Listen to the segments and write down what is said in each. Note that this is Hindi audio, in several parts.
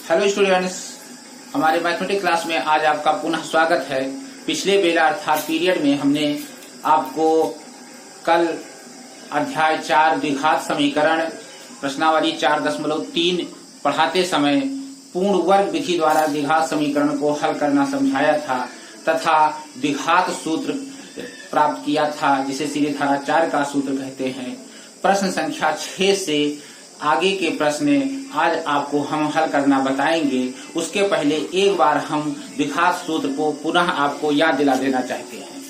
हेलो स्टूडेंट्स, हमारे मैथमेटिक्स क्लास में आज आपका पुनः स्वागत है। पिछले बेला अर्थात पीरियड में हमने आपको कल अध्याय 4 द्विघात समीकरण प्रश्नावली 4.3 पढ़ाते समय पूर्ण वर्ग विधि द्वारा द्विघात समीकरण को हल करना समझाया था तथा द्विघात सूत्र प्राप्त किया था जिसे सीधी धारा 4 का सूत्र कहते हैं। प्रश्न संख्या 6 से आगे के प्रश्न आज आपको हम हल करना बताएंगे। उसके पहले एक बार हम द्विघात सूत्र को पुनः आपको याद दिला देना चाहते हैं।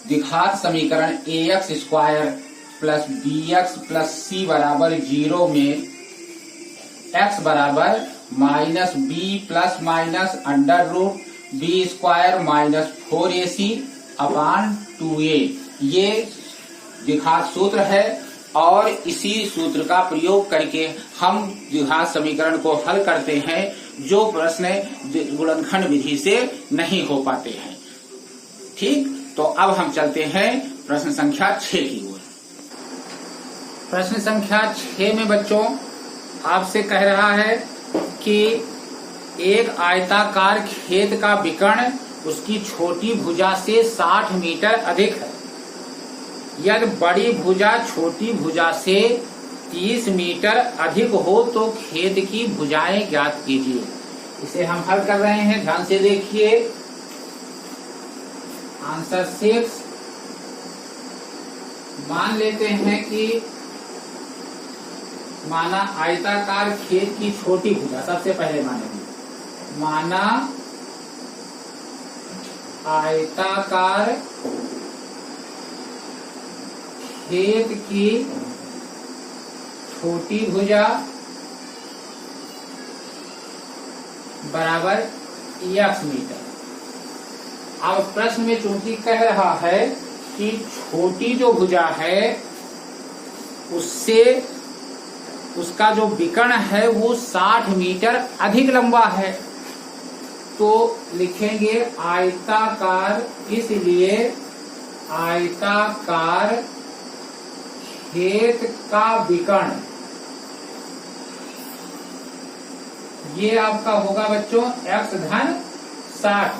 द्विघात समीकरण ax square plus bx plus c बराबर 0 में x बराबर minus B plus minus under root B square minus 4ac upon 2a ये द्विघात सूत्र है और इसी सूत्र का प्रयोग करके हम द्विघात समीकरण को हल करते हैं जो प्रश्न गुणनखंड विधि से नहीं हो पाते हैं। ठीक, तो अब हम चलते हैं प्रश्न संख्या 6 की ओर। प्रश्न संख्या 6 में बच्चों आपसे कह रहा है कि एक आयताकार खेत का विकर्ण उसकी छोटी भुजा से 60 मीटर अधिक है। यदि बड़ी भुजा छोटी भुजा से 30 मीटर अधिक हो तो खेत की भुजाएं ज्ञात कीजिए। इसे हम हल कर रहे हैं, ध्यान से देखिए। आंसर 6 मान लेते हैं कि माना आयताकार खेत की छोटी भुजा, सबसे पहले मानेंगे माना आयताकार खेत की छोटी भुजा बराबर x मीटर। अब प्रश्न में चूंकि कह रहा है कि छोटी जो भुजा है उससे उसका जो विकर्ण है वो 60 मीटर अधिक लंबा है, तो लिखेंगे आयताकार, इसलिए आयताकार खेत का विकर्ण ये आपका होगा बच्चों x धन 60।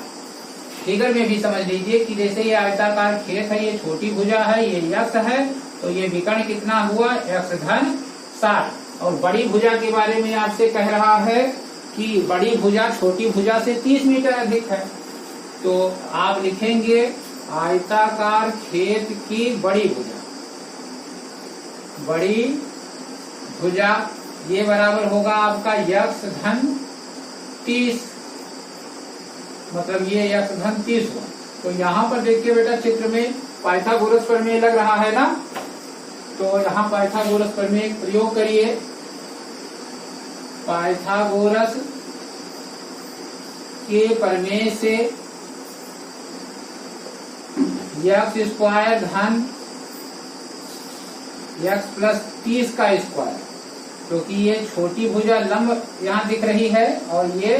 फिगर में भी समझ लीजिए कि जैसे ये आयताकार खेत है, ये छोटी भुजा है, ये x है, तो ये विकर्ण कितना हुआ x धन 60। और बड़ी भुजा के बारे में आपसे कह रहा है कि बड़ी भुजा छोटी भुजा से 30 मीटर अधिक है, तो आप लिखेंगे आयताकार खेत की बड़ी भुजा, बड़ी भुजा ये बराबर होगा आपका x धन 30, मतलब ये x धन 30 हुआ। तो यहाँ पर देखिए बेटा चित्र में पाइथागोरस प्रमेय लग रहा है ना, तो यहाँ पाइथागोरस प्रमेय प्रयोग करिए। पाइथागोरस के प्रमेय से x स्क्वायर धन x प्लस 30 का स्क्वायर, क्योंकि ये छोटी भुजा लंब यहाँ दिख रही है और ये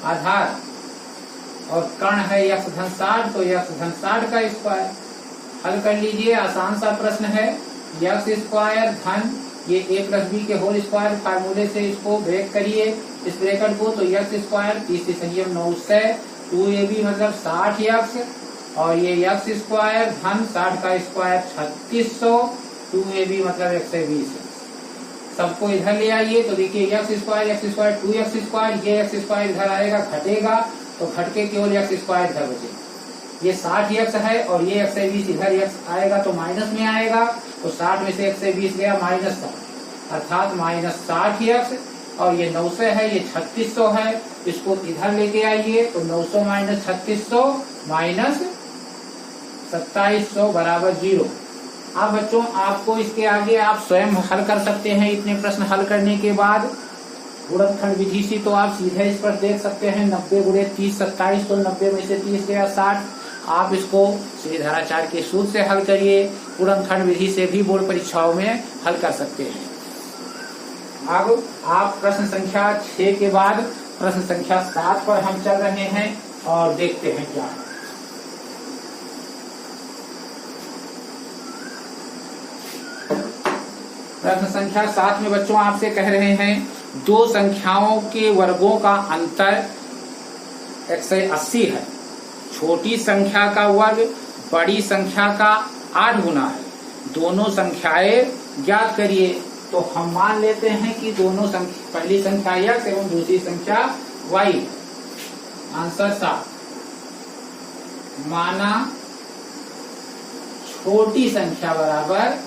आधार और कर्ण है x धन 60, तो x धन 60 का स्क्वायर। हल कर लीजिए, आसान सा प्रश्न है। x स्क्वायर धन ये a प्लस बी के होल स्क्वायर फार्मूले से इसको ब्रेक करिए इस ब्रैकेट को, तो x स्क्वायर 30 संयम 900 2ab मतलब 60x और ये x स्क्वायर धन 60 का स्क्वायर 3600 2ab मतलब 120। सबको इधर ले आइए, तो देखिए x स्क्वायर 2x स्क्वायर, ये x स्क्वायर इधर आएगा, घटेगा तो घट के केवल x स्क्वायर इधर बचेगा। ये 60x है और ये 120 इधर x आएगा तो माइनस में आएगा, तो 60 में से 120 गया माइनस 60 अर्थात माइनस 60x, और ये 900 है, ये 3600 है, इसको इधर लेके आइए, तो 900 माइनस 3600 माइनस 2700 बराबर 0। अब बच्चों आपको इसके आगे आप स्वयं हल कर सकते हैं। इतने प्रश्न हल करने के बाद गुणनखंड विधि से तो आप सीधे इस पर देख सकते हैं 90 गुणे 30 27, तो 90 में से 30 गया 60। आप इसको सीधी धारा 4 के सूत्र से हल करिए, गुणनखंड विधि से भी बोर्ड परीक्षाओं में हल कर सकते हैं। अब आप प्रश्न संख्या 6 के बाद प्रश्न संख्या 7 पर हम चल रहे हैं और देखते हैं क्या है। प्रश्न संख्या 7 में बच्चों आपसे कह रहे हैं दो संख्याओं के वर्गों का अंतर 180 है। छोटी संख्या का वर्ग बड़ी संख्या का 8 गुना है। दोनों संख्याएं ज्ञात करिए। तो हम मान लेते हैं कि दोनों संख्या, पहली संख्या x एवं दूसरी संख्या y। आंसर 7। माना छोटी संख्या बराबर,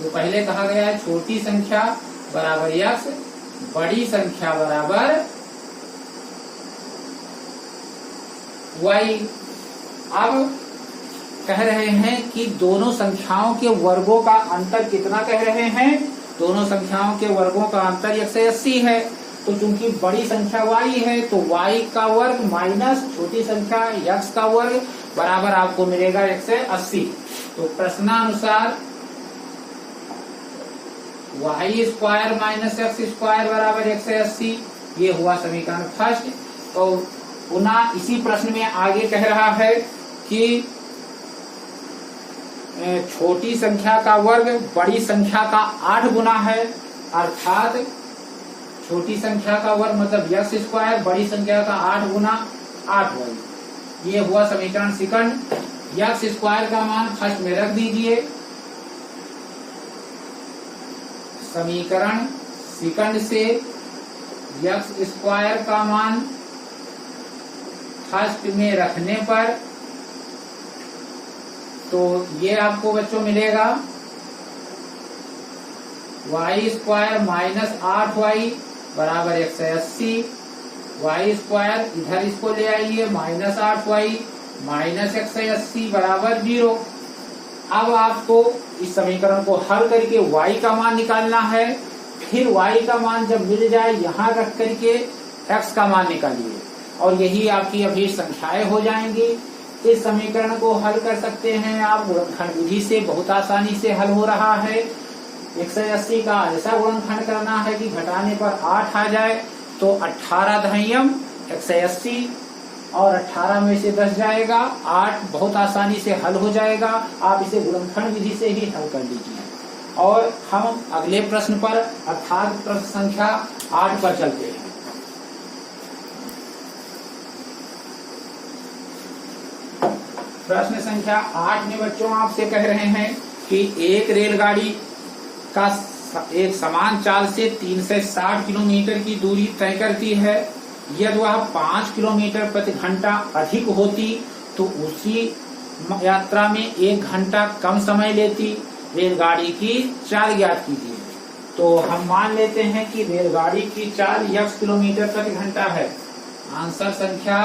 जो पहले कहा गया है, छोटी संख्या बराबर x, बड़ी संख्या बराबर y। अब कह रहे हैं कि दोनों संख्याओं के वर्गों का अंतर कितना कह रहे हैं? दोनों संख्याओं के वर्गों का अंतर 180 है। तो चूंकि बड़ी संख्या y है तो y का वर्ग माइनस छोटी संख्या x का वर्ग बराबर आपको मिलेगा 180। तो प्रश्नानुसार y² माइनस x² बराबर 180, ये हुआ समीकरण फर्स्ट। तो पुनः इसी प्रश्न में आगे कह रहा है कि छोटी संख्या का वर्ग बड़ी संख्या का 8 गुना है, अर्थात छोटी संख्या का वर्ग मतलब x², बड़ी संख्या का 8 गुना 8y। ये हुआ समीकरण सेकंड। x² का मान फर्स्ट में रख दीजिए। समीकरण सेकंड से x² का मान फर्स्ट में रखने पर तो ये आपको बच्चों मिलेगा y² माइनस 8y बराबर 180। y² इधर इसको ले आइए, माइनस 8y माइनस 180 बराबर 0। अब आपको इस समीकरण को हल करके y का मान निकालना है। फिर y का मान जब मिल जाए यहाँ रख करके x का मान निकालिए और यही आपकी अभी संख्याएं हो जाएंगी। इस समीकरण को हल कर सकते हैं आप गुणनखंड विधि से, बहुत आसानी से हल हो रहा है। 180 का ऐसा गुणनखंड करना है कि घटाने पर 8 आ जाए, तो 18 दहयम 180 और 18 में से 10 जाएगा 8, बहुत आसानी से हल हो जाएगा। आप इसे गुणनखंड विधि से ही हल कर लीजिए। और हम अगले प्रश्न पर अर्थात प्रश्न संख्या 8 पर चलते हैं। प्रश्न संख्या 8 में बच्चों आपसे कह रहे हैं कि एक रेलगाड़ी का एक समान चाल से 360 किलोमीटर की दूरी तय करती है। यदि वह 5 किलोमीटर प्रति घंटा अधिक होती तो उसी यात्रा में 1 घंटा कम समय लेती। रेलगाड़ी की चाल ज्ञात कीजिए। तो हम मान लेते हैं कि रेलगाड़ी की चाल x किलोमीटर प्रति घंटा है। आंसर संख्या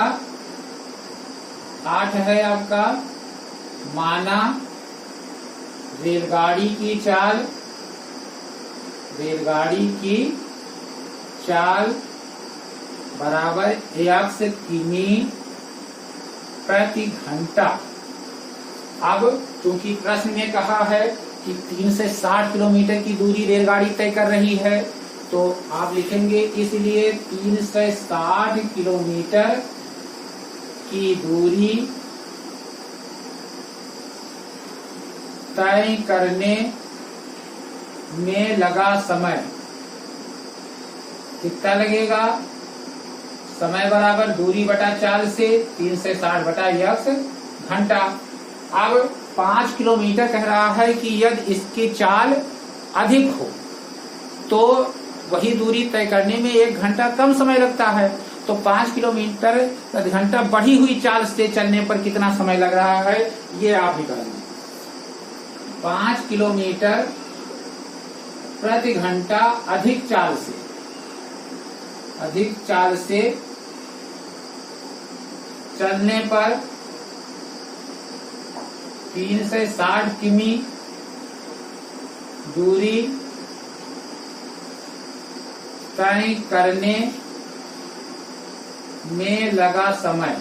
8 है आपका। माना रेलगाड़ी की चाल बराबर x किमी प्रति घंटा। अब चूंकि प्रश्न में कहा है कि 3 से 60 किलोमीटर की दूरी रेलगाड़ी तय कर रही है, तो आप लिखेंगे इसलिए 3 से 60 किलोमीटर की दूरी तय करने में लगा समय कितना लगेगा? समय बराबर दूरी बटा चाल से 3 से 60 बटा x घंटा। अब 5 किलोमीटर कह रहा है कि यदि इसकी चाल अधिक हो तो वही दूरी तय करने में 1 घंटा कम समय लगता है। तो 5 किलोमीटर प्रति घंटा बढ़ी हुई चाल से चलने पर कितना समय लग रहा है, ये आप निकालें। 5 किलोमीटर प्रति घंटा अधिक चाल से चलने पर 3 से 60 किमी दूरी तय करने में लगा समय,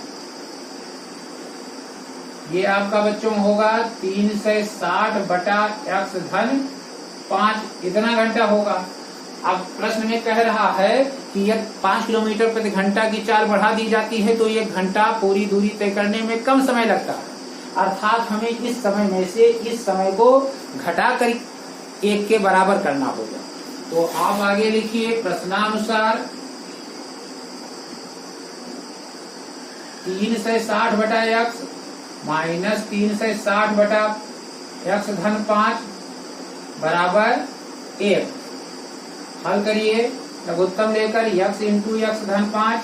ये आपका बच्चों होगा 3 से 60 बटा x धन 5, इतना घंटा होगा। अब प्रश्न में कह रहा है कि यदि 5 किलोमीटर प्रति घंटा की चाल बढ़ा दी जाती है तो 1 घंटा पूरी दूरी तय करने में कम समय लगता है। अर्थात हमें इस समय में से इस समय को घटाकर 1 के बराबर करना होगा। तो आप आगे लिखिए प्रश्नानुसार 360 बटा x माइनस 360 बटा x धन 5 बराबर 1। हल करिए लघुत्तम लेकर x इंटू x धन 5,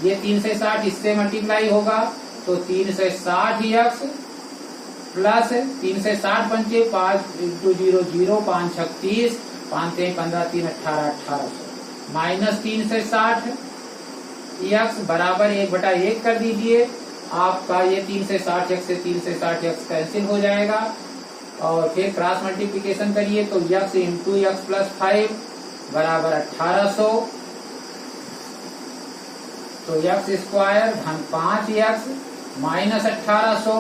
ये 360 इससे मल्टीप्लाई होगा तो 360x प्लस 360 पंचे 5 इंटू 0 0 5 36 5 3 15 3 18 1800 माइनस 360 x बराबर 1 बटा 1 कर दीजिए। आपका ये 360x से 360x कैंसिल हो जाएगा और फिर क्रॉस मल्टीप्लिकेशन करिए तो x इंटू x प्लस 5 बराबर 1800, तो x स्क्वायर धन 5x माइनस 1800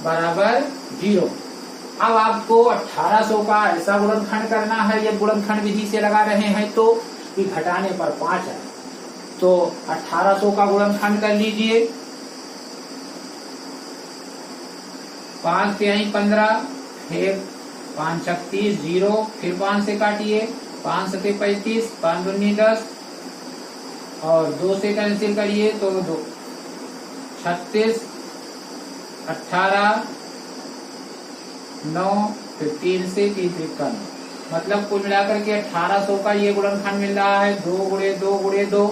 बराबर 0। अब आपको 1800 का ऐसा गुणनखंड करना है, ये गुणनखंड विधि से लगा रहे हैं तो कि घटाने पर 5 है, तो 1800 का गुणनखंड कर लीजिए। 5 पे आई 15, फिर 5 36 0, फिर 5 से काटिए 5 से 35, 5 दूनी 10 और 2 से कैंसिल करिए तो 2 36 18 9, फिर 3 से 3 9, मतलब कुल मिलाकर के 1800 का ये गुणनखंड मिल रहा है। 2 गुणे 2 गुणे 2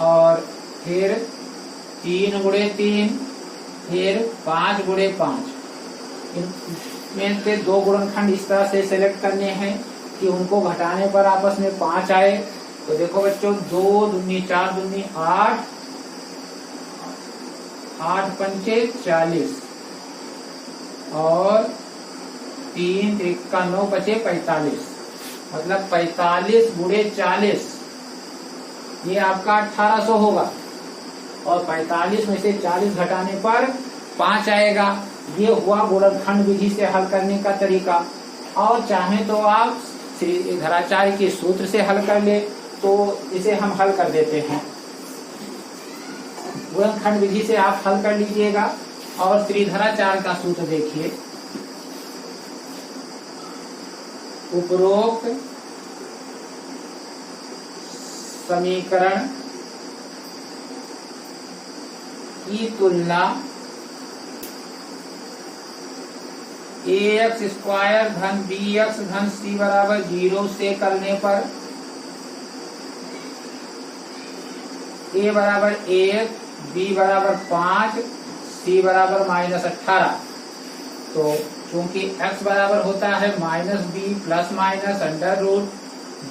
और फिर 3 गुणे 3, फिर 5 गुणे 5। इनमें से 2 गुणनखंड इस तरह से सेलेक्ट करने हैं कि उनको घटाने पर आपस में 5 आए। तो देखो बच्चों 2 दूनी 4 दूनी 8, 8 पंचे 40 और 3 3 का 9 बचे 45, मतलब 45 गुणे 40 ये आपका 1800 होगा और 45 में से 40 घटाने पर 5 आएगा। ये हुआ गुणनखंड विधि से हल करने का तरीका। और चाहे तो आप श्रीधराचार्य के सूत्र से हल कर ले, तो इसे हम हल कर देते हैं। गुणनखंड विधि से आप हल कर लीजिएगा और श्रीधराचार्य का सूत्र देखिए। उपरोक्त समीकरण की तुलना ax स्क्वायर धन bx धन c बराबर 0 से करने पर a बराबर 1, b बराबर 5, c बराबर -18। तो चूंकि x बराबर होता है -b plus minus under root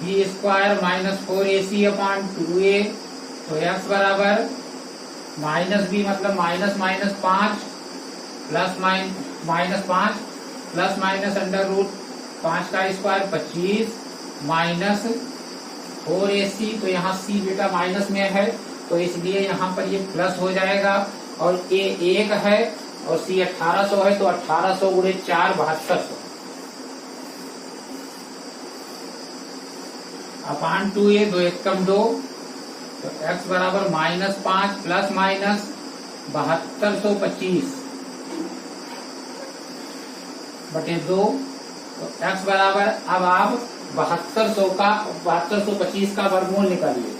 b square -4ac upon 2a, तो x बराबर -b मतलब -5 plus -5 plus minus under root 5 का स्क्वायर 25 माइनस 4ac, तो यहाँ c बेटा माइनस में है तो इसलिए यहाँ पर ये प्लस हो जाएगा और a 1 है और c 1800 है, तो 1800 गुणे 4 7200 अपॉन 2a, 2 1 कम 2, तो x बराबर -5 प्लस माइनस 7225 बटे 2, तो x बराबर अब आप 7225 का वर्गमूल निकालिए।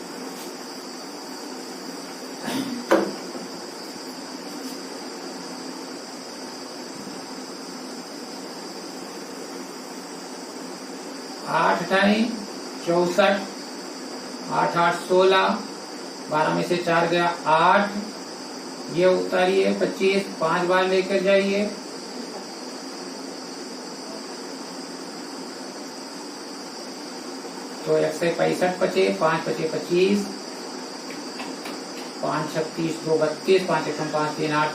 आठ 64, 8 8 16, 12 में से 4 गया 8, ये उतारिए 25, 5 बार लेकर जाइए, तो 1 से 65 बचे, 5 बचे 25, 5 36 2 32, 5 1 5 3 8,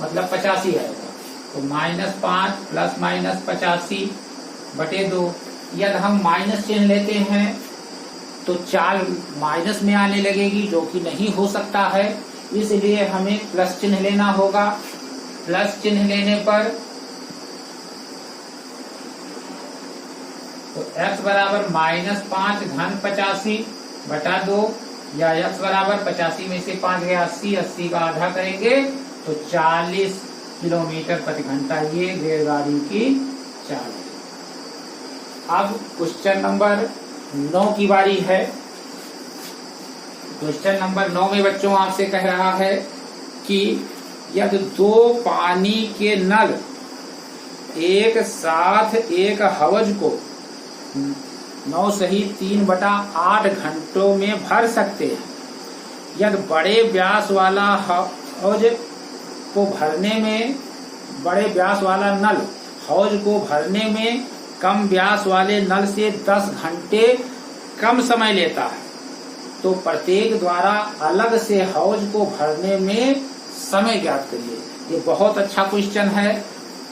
मतलब 85 आएगा। तो -5 प्लस माइनस 85 बटे 2। यदि हम माइनस चिन्ह लेते हैं तो चाल माइनस में आने लगेगी, जो कि नहीं हो सकता है, इसलिए हमें प्लस चिन्ह लेना होगा। प्लस चिन्ह लेने पर तो x बराबर -5 धन 85 बटा 2, या x बराबर 85 में से 5 गया 80, 80 का आधा करेंगे तो 40 किलोमीटर प्रति घंटा ये रेलगाड़ी की चाल है। अब क्वेश्चन नंबर 9 की बारी है। क्वेश्चन नंबर 9 में बच्चों आपसे कह रहा है कि यदि 2 पानी के नल एक साथ एक हौज को 9 सही 3/8 घंटों में भर सकते हैं, यदि बड़े व्यास वाला हौज को भरने में बड़े व्यास वाला नल हौज को भरने में कम व्यास वाले नल से 10 घंटे कम समय लेता है, तो प्रत्येक द्वारा अलग से हौज को भरने में समय ज्ञात करिए। ये बहुत अच्छा क्वेश्चन है।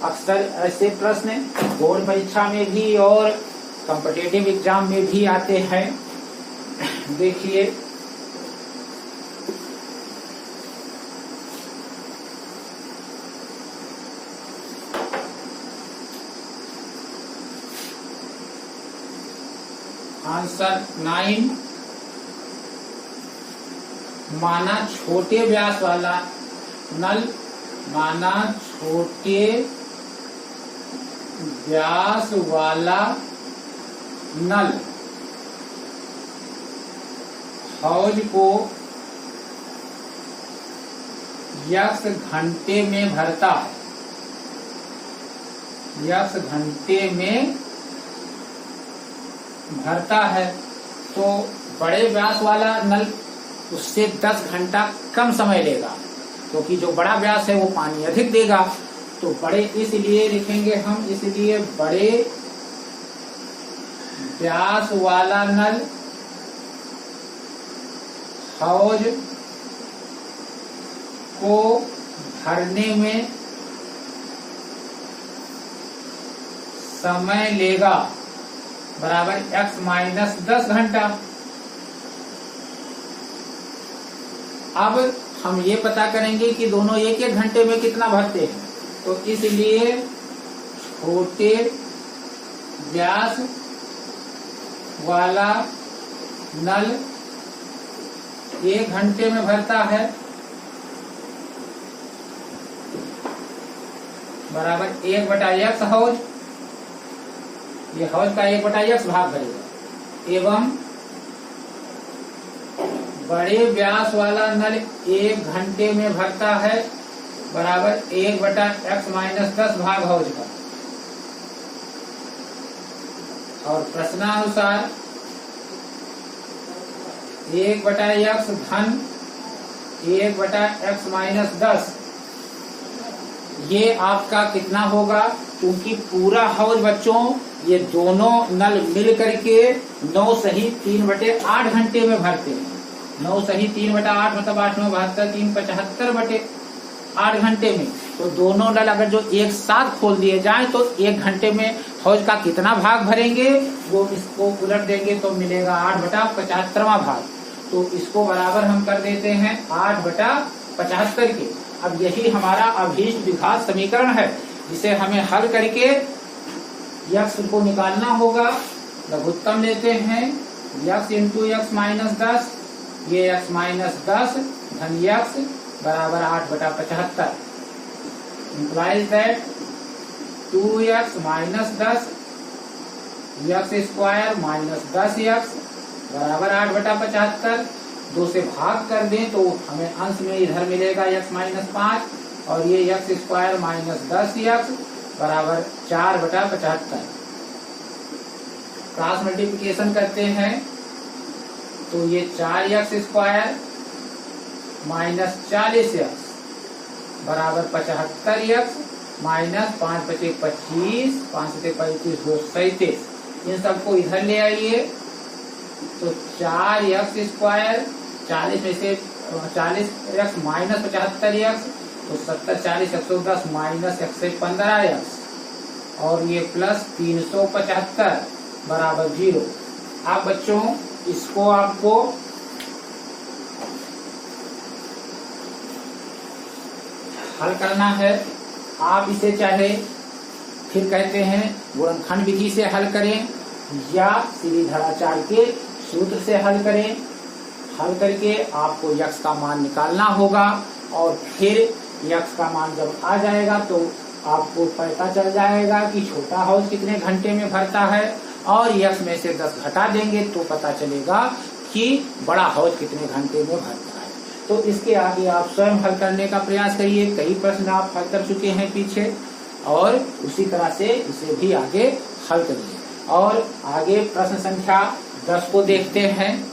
अक्सर ऐसे प्रश्न बोर्ड परीक्षा में भी और कॉम्पिटिटिव एग्जाम में भी आते हैं। देखिए, आंसर 9, माना छोटे व्यास वाला नल, माना छोटे व्यास वाला नल हौज को x घंटे में भरता है, x घंटे में भरता है, तो बड़े व्यास वाला नल उससे 10 घंटा कम समय लेगा, क्योंकि जो बड़ा व्यास है वो पानी अधिक देगा। तो बड़े इसलिए लिखेंगे हम, इसलिए बड़े व्यास वाला नल हौज को भरने में समय लेगा बराबर x - 10 घंटा। अब हम ये पता करेंगे कि दोनों एक एक घंटे में कितना भरते हैं, तो इसलिए छोटे व्यास वाला नल 1 घंटे में भरता है बराबर 1/x हौज, ये हौज का 1/x भाग भरेगा, एवं बड़े व्यास वाला नल 1 घंटे में भरता है बराबर 1/x - 10 भाग हौज का। और प्रश्नानुसार 1/x धन 1/x - 10 ये आपका कितना होगा, क्योंकि पूरा हौज बच्चों ये दोनों नल मिल करके 9 सही 3/8 घंटे में भरते हैं। 9 सही 3/8 मतलब 8 9 72 3 75/8 घंटे में। तो दोनों नल अगर जो एक साथ खोल दिए जाएं तो 1 घंटे में हौज का कितना भाग भरेंगे, वो इसको उलट देंगे तो मिलेगा 8/75वां भाग। तो इसको बराबर हम कर देते हैं 8/75 के। अब यही हमारा अभीष्ट द्विघात समीकरण है, जिसे हमें हल करके x को निकालना होगा। लघुत्तम लेते हैं x × x - 10, ये x - 10 धन x बराबर 8/75 implies that 2x - 10 x² - 10x बराबर 8/75। 2 से भाग कर दें तो हमें अंश में इधर मिलेगा x - 5 और ये x² - 10x बराबर 4/75। क्रॉस मल्टीप्लिकेशन करते हैं तो ये 4x² - 40x बराबर 75x - 5 × 5 = 25, 5 × 35 2 37। इन सबको इधर ले आइए तो 4x² 40 में से 40x - 75x तो 70 40 110 - 115x और ये प्लस 375 बराबर 0। अब बच्चों इसको आपको हल करना है। आप इसे चाहे फिर कहते हैं गुणनखंड विधि से हल करें या श्रीधराचार्य के सूत्र से हल करें। हल करके आपको x का मान निकालना होगा और फिर x का मान जब आ जाएगा तो आपको पता चल जाएगा कि छोटा हौज कितने घंटे में भरता है और x में से 10 घटा देंगे तो पता चलेगा कि बड़ा हौज कितने घंटे में भरता है। तो इसके आगे आप स्वयं हल करने का प्रयास करिए। कई प्रश्न आप हल कर चुके हैं पीछे, और उसी तरह से इसे भी आगे हल करिए। और आगे प्रश्न संख्या 10 को देखते हैं।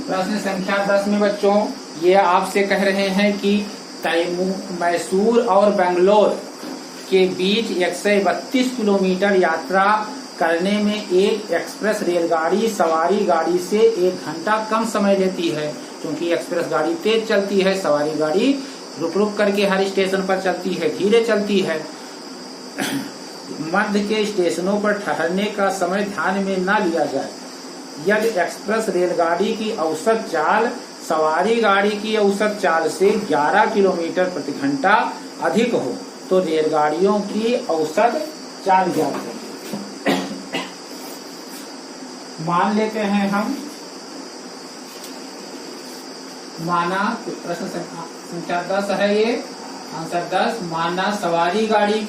प्रश्न संख्या 10 में बच्चों ये आपसे कह रहे हैं कि मैसूर और बेंगलोर के बीच 132 किलोमीटर यात्रा करने में एक एक्सप्रेस रेलगाड़ी सवारी गाड़ी से 1 घंटा कम समय लेती है। क्योंकि एक्सप्रेस गाड़ी तेज चलती है, सवारी गाड़ी रुक रुक करके हर स्टेशन पर चलती है, धीरे चलती है। मध्य के स्टेशनों पर ठहरने का समय ध्यान में न लिया जाए। यदि एक्सप्रेस रेलगाड़ी की औसत चाल सवारी गाड़ी की औसत चाल से 11 किलोमीटर प्रति घंटा अधिक हो तो रेलगाड़ियों की औसत चाल ज्ञात करें। मान लेते हैं हम, माना प्रश्न संख्या 10 है ये, आंसर 10। माना सवारी गाड़ी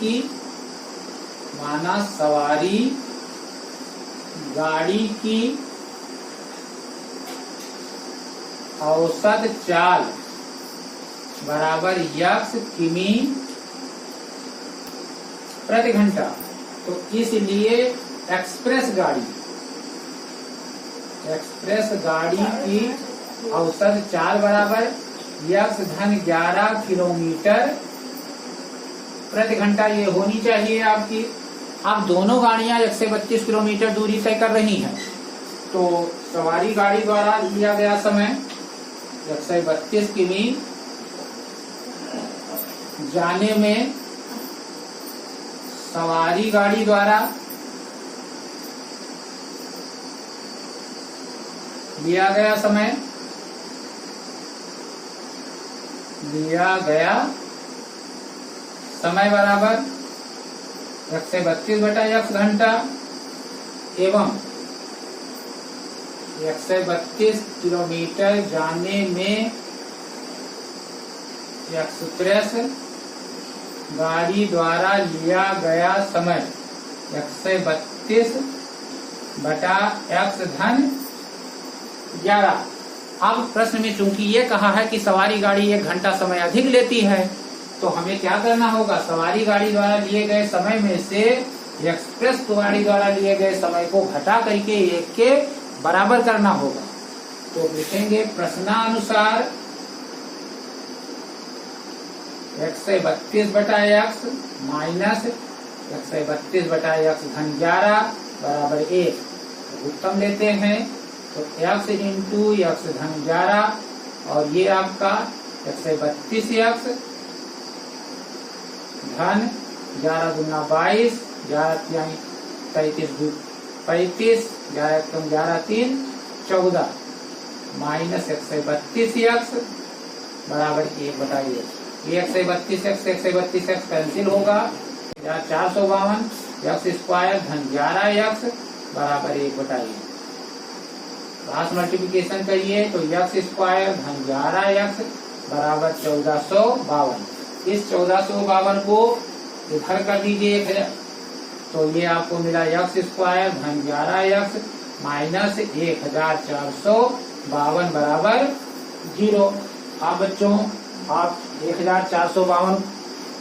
की औसत चाल बराबर x किमी प्रति घंटा। तो इसलिए एक्सप्रेस गाड़ी की औसत चाल बराबर x धन 11 किलोमीटर प्रति घंटा ये होनी चाहिए आपकी। अब दोनों गाड़ियां 132 किलोमीटर दूरी तय कर रही हैं, तो सवारी गाड़ी द्वारा लिया गया समय 132 किमी जाने में सवारी गाड़ी द्वारा लिया गया समय बराबर 132 बटा x घंटा एवं 132 किलोमीटर जाने में एक्सप्रेस गाड़ी द्वारा लिया गया समय 132 बटा x धन 11। अब प्रश्न में चूंकि ये कहा है कि सवारी गाड़ी 1 घंटा समय अधिक लेती है, तो हमें क्या करना होगा, सवारी गाड़ी द्वारा लिए गए समय में से एक्सप्रेस गाड़ी द्वारा लिए गए समय को घटा करके 1 के बराबर करना होगा। तो लिखेंगे प्रश्नानुसार 132 बटा x माइनस 132 बटा x धन 11 बराबर 1। उत्तम लेते हैं तो x इंटू x धन 11 और ये आपका 132x धन 11 दूना 22, 11 यानी 35 11 3 14 माइनस 132x बराबर 1 बटा 1। 132x कैंसिल होगा, 452 x स्क्वायर धन 11x बराबर 1 बटा 1। क्रॉस मल्टीप्लिकेशन करिए तो x स्क्वायर धन 11x बराबर 1452। इस 1452 को इधर कर दीजिए तो ये आपको मिला x स्क्वायर धन 11x माइनस 1452 बराबर 0। अब बच्चों आप 1452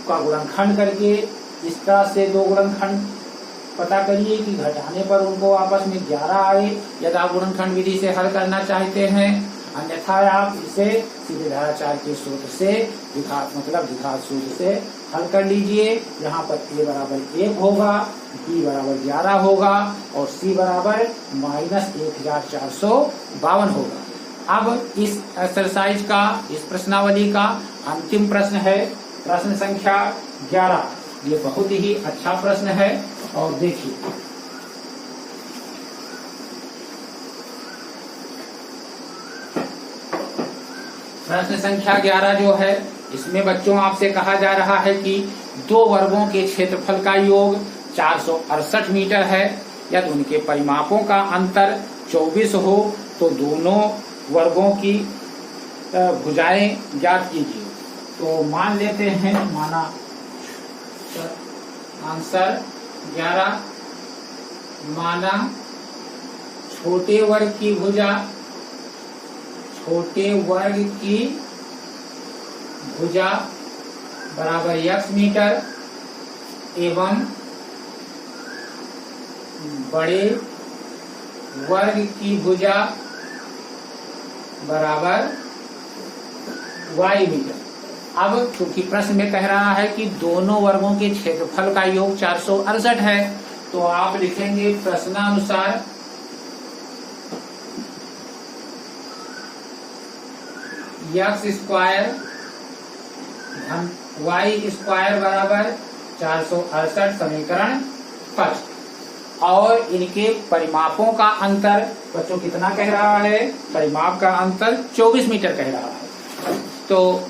का गुणनखंड करके इस तरह से 2 गुणनखंड पता करिए कि घटाने पर उनको आपस में 11 आए, यदि आप गुणनखंड विधि से हल करना चाहते हैं। अन्यथा आप इसे सीधे धाराचार के सूत्र से द्विघात सूत्र से हल कर लीजिए। यहाँ पर a बराबर 1 होगा, b बराबर 11 होगा और c बराबर माइनस 1452 होगा। अब इस एक्सरसाइज का, इस प्रश्नावली का अंतिम प्रश्न है प्रश्न संख्या 11। ये बहुत ही अच्छा प्रश्न है और देखिए, प्रश्न संख्या 11 जो है इसमें बच्चों आपसे कहा जा रहा है कि 2 वर्गों के क्षेत्रफल का योग 468 मीटर है। यदि उनके परिमापों का अंतर 24 हो तो दोनों वर्गों की भुजाएं ज्ञात कीजिए। तो मान लेते हैं, माना आंसर 11, माना छोटे वर्ग की भुजा बराबर x मीटर एवं बड़े वर्ग की भुजा बराबर y मीटर। अब चूंकि प्रश्न में कह रहा है कि दोनों वर्गों के क्षेत्रफल का योग 468 है, तो आप लिखेंगे प्रश्नानुसार x स्क्वायर धन y स्क्वायर बराबर 468 समीकरण फर्स्ट। और इनके परिमापों का अंतर बच्चों कितना कह रहा है? परिमाप का अंतर 24 मीटर कह रहा है। तो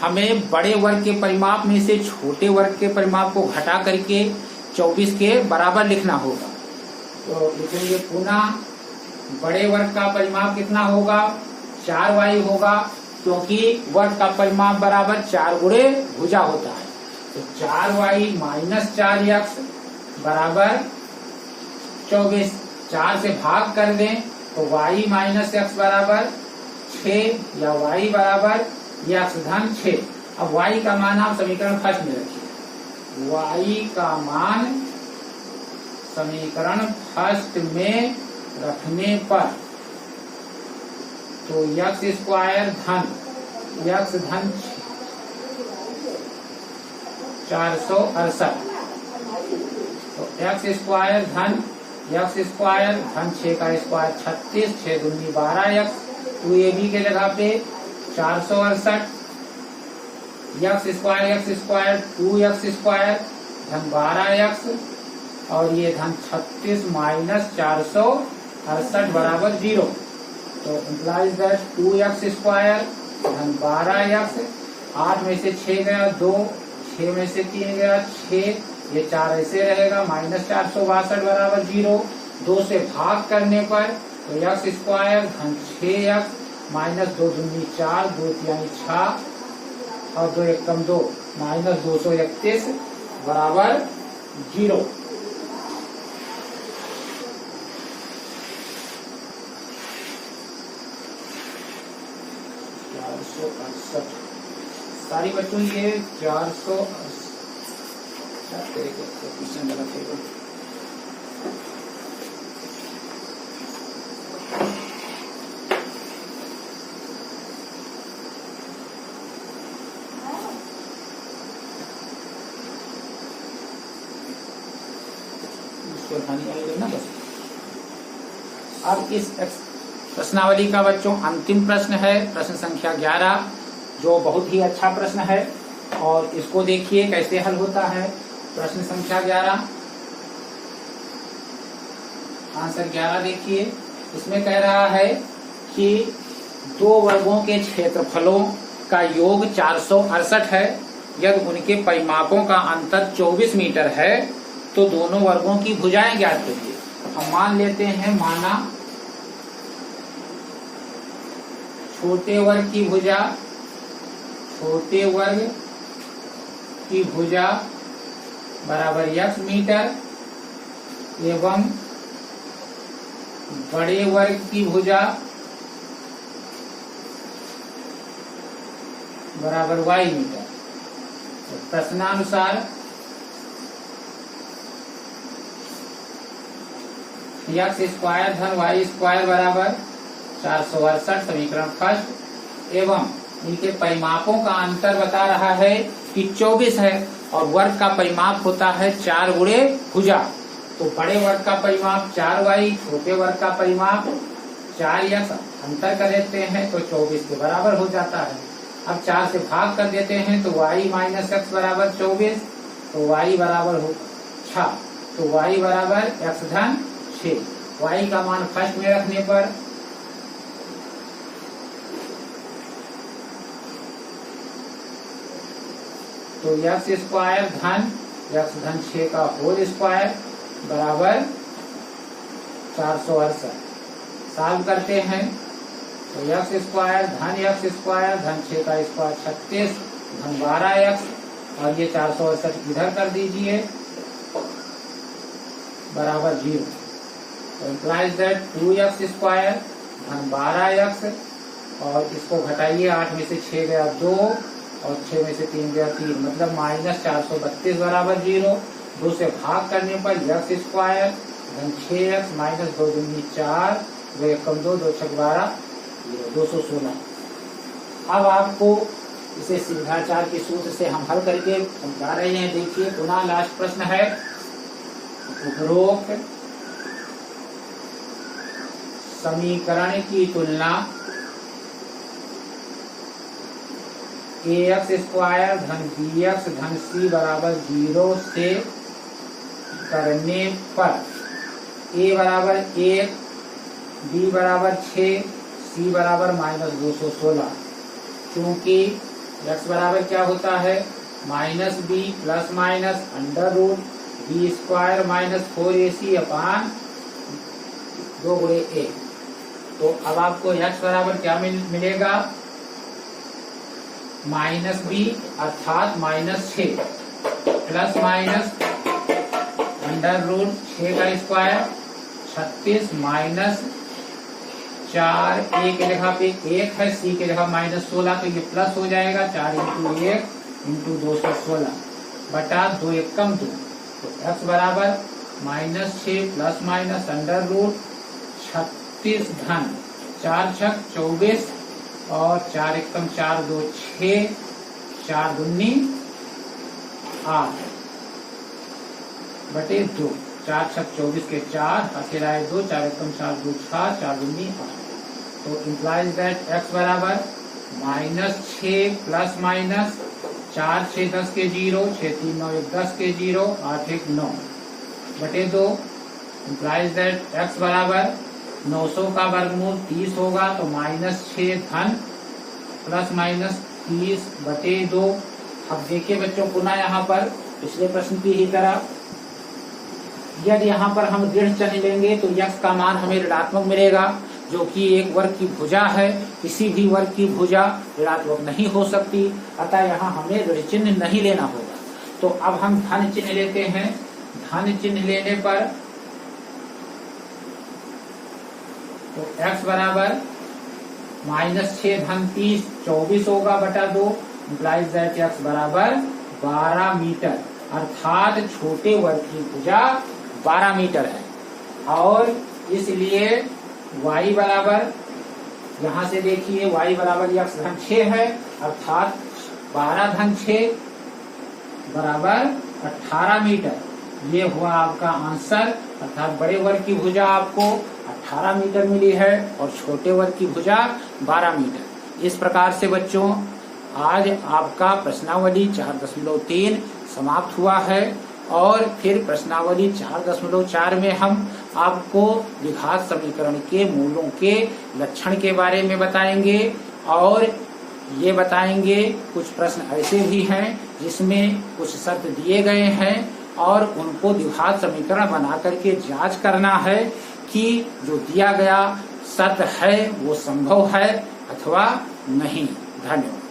हमें बड़े वर्ग के परिमाप में से छोटे वर्ग के परिमाप को घटा करके 24 के बराबर लिखना होगा। तो लिखेंगे पुनः बड़े वर्ग का परिमाप कितना होगा? 4y होगा, क्योंकि वर्ग का परिमाप बराबर 4 गुणे भुजा होता है। तो 4y माइनस 4x बराबर 24। 4 से भाग कर दें तो y माइनस x बराबर 6 या y बराबर x धन 6। अब y का मान आप समीकरण फर्स्ट में रखिए। y का मान समीकरण फर्स्ट में रखने पर तो x स्क्वायर धन x धन 468, तो x स्क्वायर धन 6 का स्क्वायर 36, 6 दूनी 12x, 2ab के जगह पे 468 x स्क्वायर 2x स्क्वायर धन 12x और ये धन 36 माइनस 468 बराबर 0। तो इम्प्लाइज दैट 2x स्क्वायर धन 12x, 8 में से 6 गया 2, 6 में से 3 गया 6, ये 4 ऐसे रहेगा, माइनस 462 बराबर 0। 2 से भाग करने पर तो x स्क्वायर धन 6x माइनस 2 दूनी 4, 2 यानी 6 और 2 एकम 2 माइनस 231 बराबर 0। सारी बच्चों ये 468 लेना बस। अब इस प्रश्नावली का बच्चों अंतिम प्रश्न है, प्रश्न संख्या 11, जो बहुत ही अच्छा प्रश्न है और इसको देखिए कैसे हल होता है। प्रश्न संख्या 11, आंसर 11 देखिए। इसमें कह रहा है कि दो वर्गों के क्षेत्रफलों का योग 468 है, यदि उनके परिमापों का अंतर 24 मीटर है तो दोनों वर्गों की भुजाएं ज्ञात कीजिए। हम मान लेते हैं, माना छोटे वर्ग की भुजा बराबर x मीटर एवं बड़े वर्ग की भुजा बराबर y मीटर। तो प्रश्नानुसार x स्क्वायर धन y स्क्वायर बराबर 468 समीकरण फर्स्ट एवं इनके परिमापों का अंतर बता रहा है कि 24 है और वर्ग का परिमाप होता है 4 गुणे भुजा। तो बड़े वर्ग का परिमाप 4y, छोटे वर्ग का परिमाप 4x, अंतर कर देते हैं तो 24 के बराबर हो जाता है। अब 4 से भाग कर देते हैं तो y माइनस x बराबर 24, तो y बराबर हो 6, तो y बराबर x धन 6। y का मान फर्स्ट में रखने पर तो x स्क्वायर धन 6 का होल स्क्वायर बराबर 468। सॉल्व करते हैं तो x स्क्वायर धन 6 का स्क्वायर 36 धन 12x और ये 468 इधर कर दीजिए बराबर 0। तो इम्प्लाइज दैट 2x स्क्वायर धन 12x और इसको घटाइए, 8 में से 6 गया 2 और 6 में से 3 गया 3, मतलब माइनस 432 बराबर 0। 2 से भाग करने पर x स्क्वायर धन 6x माइनस 2 दूनी 4, 2 एकम 2, 2 छक 12, 216। अब आपको इसे सिद्धाचार के सूत्र से हम हल करके समझा रहे हैं। देखिए पुनः लास्ट प्रश्न है, उपरोक्त समीकरण की तुलना ax स्क्वायर धन bx धन c बराबर 0 से करने पर a बराबर 1, b बराबर 6, c बराबर माइनस 216। क्योंकि x बराबर क्या होता है minus b plus minus under root B square minus 4ac upon 2 गुणे a। तो अब आपको x बराबर क्या मिलेगा माइनस b अर्थात minus 6 plus minus under root 6 का स्क्वायर 36 माइनस 4, a के जगह पे 1 है, c के जगह माइनस 16, तो ये प्लस हो जाएगा 4 इंटू 1 इंटू 216 बटा 2 एकम 2। तो x बराबर minus 6 plus minus under root 36 धन 4 छक 24 और 4 एकम 4, 2 6, 4 दूनी 8 बटे 2, 4 छक 24 के 4, आखिर आए 2, 4 एकम 4, 2 6, 4 दूनी 8। तो इम्प्लाइज दैट x बराबर माइनस 6 प्लस माइनस 4 6 10 के 0, 6 3 9 1 10 के 0, 8 1 9 बटे 2। इम्प्लाइज दैट x बराबर 900 का वर्गमूल 30 होगा, तो माइनस 6 धन प्लस माइनस 30 बटे 2। अब देखिए बच्चों पुनः यहाँ पर पिछले प्रश्न की ही तरह, यदि यहाँ पर हम ऋण चिन्ह लेंगे तो x का मान हमें ऋणात्मक मिलेगा, जो कि एक वर्ग की भुजा है। किसी भी वर्ग की भुजा ऋणात्मक नहीं हो सकती, अतः यहाँ हमें ऋण चिन्ह नहीं लेना होगा। तो अब हम धन चिन्ह लेते हैं। धन चिन्ह लेने पर तो x बराबर माइनस 6 धन 30 24 होगा बटा 2। इम्प्लाइज दैट x बराबर 12 मीटर, अर्थात छोटे वर्ग की भुजा 12 मीटर है। और इसलिए y बराबर, यहाँ से देखिए y बराबर x धन 6 है, अर्थात 12 धन 6 बराबर 18 मीटर। ये हुआ आपका आंसर, अर्थात बड़े वर्ग की भुजा आपको 18 मीटर मिली है और छोटे वर्ग की भुजा 12 मीटर। इस प्रकार से बच्चों आज आपका प्रश्नावली 4.3 समाप्त हुआ है। और फिर प्रश्नावली 4.4 में हम आपको द्विघात समीकरण के मूलों के लक्षण के बारे में बताएंगे, और ये बताएंगे कुछ प्रश्न ऐसे भी हैं जिसमें कुछ शर्त दिए गए हैं और उनको द्विघात समीकरण बना करके जांच करना है कि जो दिया गया शर्त है वो संभव है अथवा नहीं। धन्यवाद।